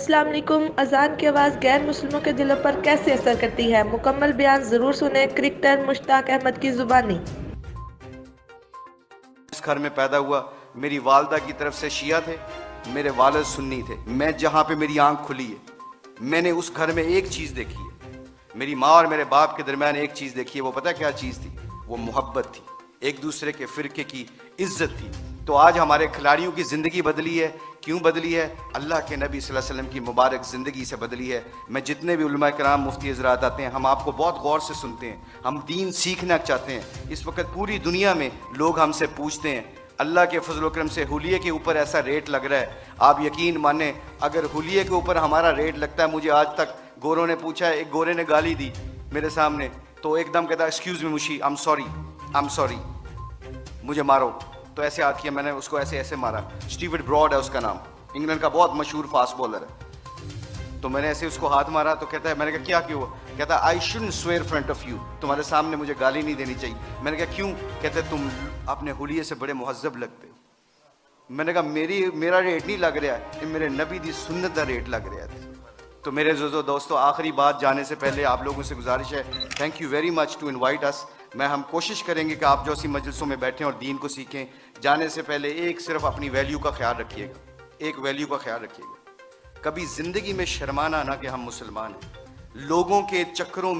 السلام علیکم۔ اذان کی آواز غیر مسلموں کے دلوں پر کیسے اثر کرتی ہے؟ مکمل بیان ضرور سنیں۔ کرکٹر مشتاق احمد کی زبانی۔ اس گھر میں پیدا ہوا، میری والدہ کی طرف سے شیعہ تھے، میرے والد سنی تھے۔ میں جہاں پہ میری آنکھ کھلی ہے، میں نے اس گھر میں ایک چیز دیکھی ہے، میری ماں اور میرے باپ کے درمیان ایک چیز دیکھی ہے۔ وہ پتہ کیا چیز تھی؟ وہ محبت تھی، ایک دوسرے کے فرقے کی عزت تھی۔ تو آج ہمارے کھلاڑیوں کی زندگی بدلی ہے۔ کیوں بدلی ہے؟ اللہ کے نبی صلی اللہ علیہ وسلم کی مبارک زندگی سے بدلی ہے۔ میں جتنے بھی علماء کرام، مفتی حضرات آتے ہیں، ہم آپ کو بہت غور سے سنتے ہیں، ہم دین سیکھنا چاہتے ہیں۔ اس وقت پوری دنیا میں لوگ ہم سے پوچھتے ہیں، اللہ کے فضل و کرم سے حلیے کے اوپر ایسا ریٹ لگ رہا ہے، آپ یقین مانیں اگر حلیے کے اوپر ہمارا ریٹ لگتا ہے، مجھے آج تک گوروں نے پوچھا، ایک گورے نے گالی دی میرے سامنے، تو ایک دم کہتا ایکسکیوز می مشی، آئی ایم سوری، مجھے مارو۔ تو ایسے ہاتھ کیا، میں نے اس کو ایسے مارا۔ اسٹیورٹ براڈ ہے اس کا نام، انگلینڈ کا بہت مشہور فاسٹ بالر ہے۔ تو میں نے ایسے اس کو ہاتھ مارا، تو کہتا ہے، میں نے کہا کیا کیوں؟ کہتا ہے I shouldn't severe front of you, تمہارے سامنے مجھے گالی نہیں دینی چاہیے۔ میں نے کہا کیوں؟ کہتے تم اپنے حلیے سے بڑے مہذب لگتے ہو۔ میں نے کہا میرا ریٹ نہیں لگ رہا ہے، میرے نبی دی سنت کا ریٹ لگ رہا ہے۔ تو میرے دوستو، آخری بات جانے سے پہلے آپ لوگوں سے گزارش ہے، thank you very much to invite us. ہم کوشش کریں گے کہ آپ جو اسی مجلسوں میں بیٹھیں اور دین کو سیکھیں۔ جانے سے پہلے ایک صرف اپنی ویلیو کا خیال رکھیے گا، ایک ویلیو کا خیال رکھیے گا، کبھی زندگی میں شرمانا نہ کہ ہم مسلمان ہیں۔ لوگوں کے چکروں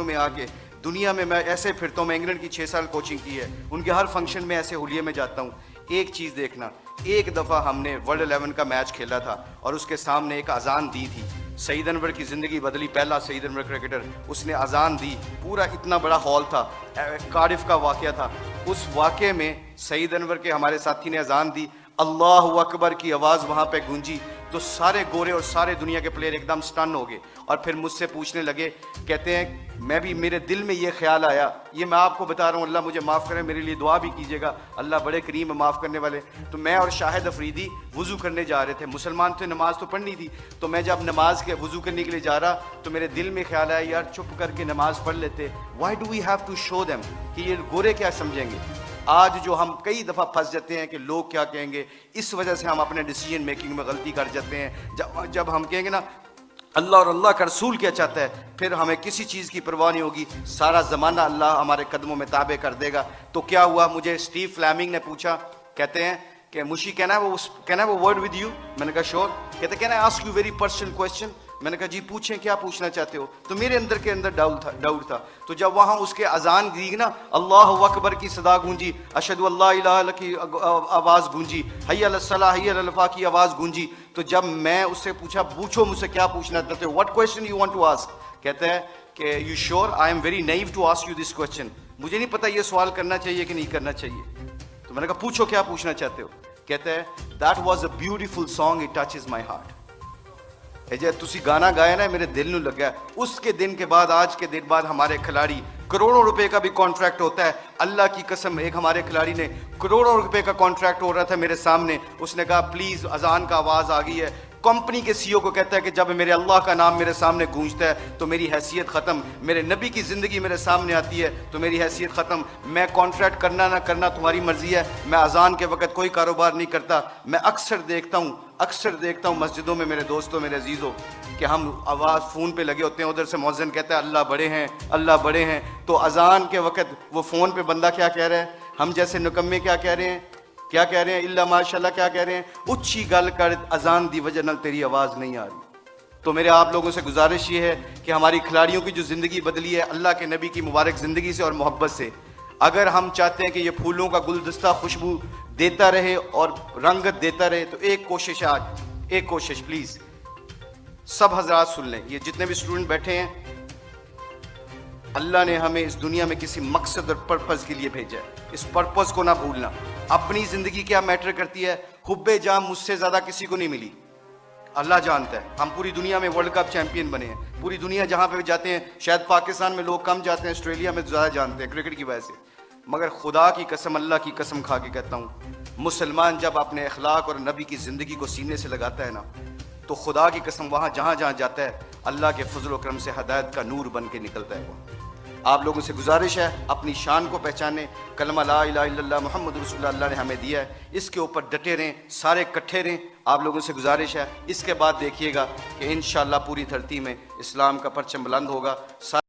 میں آ کے دنیا میں ایسے پھرتا ہوں، میں انگلینڈ کی 6 سال کوچنگ کی ہے، ان کے ہر فنکشن میں ایسے حلیے میں جاتا ہوں۔ ایک چیز دیکھنا، ایک دفعہ ہم نے ورلڈ 11 کا میچ کھیلا تھا اور اس کے سامنے ایک اذان دی تھی۔ سعید انور کی زندگی بدلی، پہلا سعید انور کرکٹر، اس نے اذان دی، پورا اتنا بڑا ہال تھا، کارڈف کا واقعہ تھا۔ اس واقعے میں سعید انور کے ہمارے ساتھی نے اذان دی، اللہ اکبر کی آواز وہاں پہ گونجی، تو سارے گورے اور سارے دنیا کے پلیئر ایک دم سٹن ہو گئے اور پھر مجھ سے پوچھنے لگے، کہتے ہیں میرے دل میں یہ خیال آیا، یہ میں آپ کو بتا رہا ہوں، اللہ مجھے معاف کرے، میرے لیے دعا بھی کیجیے گا، اللہ بڑے کریم ہے معاف کرنے والے۔ تو میں اور شاہد افریدی وضو کرنے جا رہے تھے، مسلمان تھے، نماز تو پڑھنی تھی۔ تو میں جب نماز کے وضو کرنے کے لیے جا رہا تو میرے دل میں خیال آیا، یار چپ کر کے نماز پڑھ لیتے، why do we have to show them, کہ یہ گورے کیا سمجھیں گے۔ آج جو ہم کئی دفعہ پھنس جاتے ہیں کہ لوگ کیا کہیں گے، اس وجہ سے ہم اپنے ڈیسیجن میکنگ میں غلطی کر جاتے ہیں۔ جب ہم کہیں گے نا اللہ اور اللہ کا رسول کیا چاہتا ہے، پھر ہمیں کسی چیز کی پرواہ نہیں ہوگی، سارا زمانہ اللہ ہمارے قدموں میں تابع کر دے گا۔ تو کیا ہوا، مجھے اسٹیو فلیمنگ نے پوچھا، کہتے ہیں کہ مشی کین آئی وہ ورڈ ود یو؟ میں نے کہا شور۔ کہتے can I ask you very personal question? میں نے کہا جی پوچھیں، کیا پوچھنا چاہتے ہو؟ تو میرے اندر کے اندر ڈاؤٹ تھا۔ تو جب وہاں اس کے اذان دی نا، اللہ اکبر کی صدا گونجی، اشہد اللہ الہ الا اللہ کی آواز گونجی، حی علی الصلاۃ حی علی الفلاح کی آواز گونجی، تو جب میں اس سے پوچھا، پوچھو مجھ سے کیا پوچھنا چاہتے ہو، what question you want to ask? کہتا ہے کہ you sure I am very new to ask you this question, مجھے نہیں پتا یہ سوال کرنا چاہیے کہ نہیں کرنا چاہیے۔ تو میں نے کہا پوچھو کیا پوچھنا چاہتے ہو؟ کہتا ہے that was a beautiful song, it touches my heart. جب تسی گانا گایا نا، میرے دل نو لگا۔ اس کے دن کے بعد، آج کے دن بعد ہمارے کھلاڑی کروڑوں روپے کا بھی کانٹریکٹ ہوتا ہے، اللہ کی قسم۔ ایک ہمارے کھلاڑی نے کروڑوں روپے کا کانٹریکٹ ہو رہا تھا میرے سامنے، اس نے کہا پلیز اذان کا آواز آ گئی ہے۔ کمپنی کے سی او کو کہتا ہے کہ جب میرے اللہ کا نام میرے سامنے گونجتا ہے تو میری حیثیت ختم، میرے نبی کی زندگی میرے سامنے آتی ہے تو میری حیثیت ختم۔ میں کانٹریکٹ کرنا نہ کرنا تمہاری مرضی ہے، میں اذان کے وقت کوئی کاروبار نہیں کرتا۔ میں اکثر دیکھتا ہوں مسجدوں میں، میرے دوستوں، میرے عزیزوں، کہ ہم آواز فون پہ لگے ہوتے ہیں، ادھر سے مؤذن کہتا ہے اللہ بڑے ہیں، اللہ بڑے ہیں، تو اذان کے وقت وہ فون پہ بندہ کیا کہہ رہا ہے، ہم جیسے نکمے کیا کہہ رہے ہیں اللہ ماشاء اللہ کیا کہہ رہے ہیں، اچھی گل کر، اذان دی وجہ نال تیری آواز نہیں آ رہی۔ تو میرے آپ لوگوں سے گزارش یہ ہے کہ ہماری کھلاڑیوں کی جو زندگی بدلی ہے اللہ کے نبی کی مبارک زندگی سے اور محبت سے، اگر ہم چاہتے ہیں کہ یہ پھولوں کا گلدستہ خوشبو دیتا رہے اور رنگت دیتا رہے، تو ایک کوشش پلیز سب حضرات سن لیں، یہ جتنے بھی اسٹوڈنٹ بیٹھے ہیں، اللہ نے ہمیں اس دنیا میں کسی مقصد اور پرپز کے لیے بھیجا ہے، اس پرپز کو نہ بھولنا۔ اپنی زندگی کیا میٹر کرتی ہے؟ حب جاں مجھ سے زیادہ کسی کو نہیں ملی، اللہ جانتا ہے۔ ہم پوری دنیا میں ورلڈ کپ چیمپئن بنے ہیں، پوری دنیا جہاں پہ جاتے ہیں، شاید پاکستان میں لوگ کم جاتے ہیں، آسٹریلیا میں زیادہ جانتے ہیں کرکٹ کی وجہ سے، مگر خدا کی قسم، اللہ کی قسم کھا کے کہتا ہوں، مسلمان جب اپنے اخلاق اور نبی کی زندگی کو سینے سے لگاتا ہے نا، تو خدا کی قسم وہاں جہاں جہاں جاتا ہے اللہ کے فضل و کرم سے ہدایت کا نور بن کے نکلتا ہے وہ۔ آپ لوگوں سے گزارش ہے اپنی شان کو پہچانیں، کلمہ لا الہ الا اللہ محمد رسول اللہ اللہ نے ہمیں دیا ہے، اس کے اوپر ڈٹے رہیں، سارے کٹھے رہیں، آپ لوگوں سے گزارش ہے۔ اس کے بعد دیکھیے گا کہ انشاءاللہ پوری دھرتی میں اسلام کا پرچم بلند ہوگا۔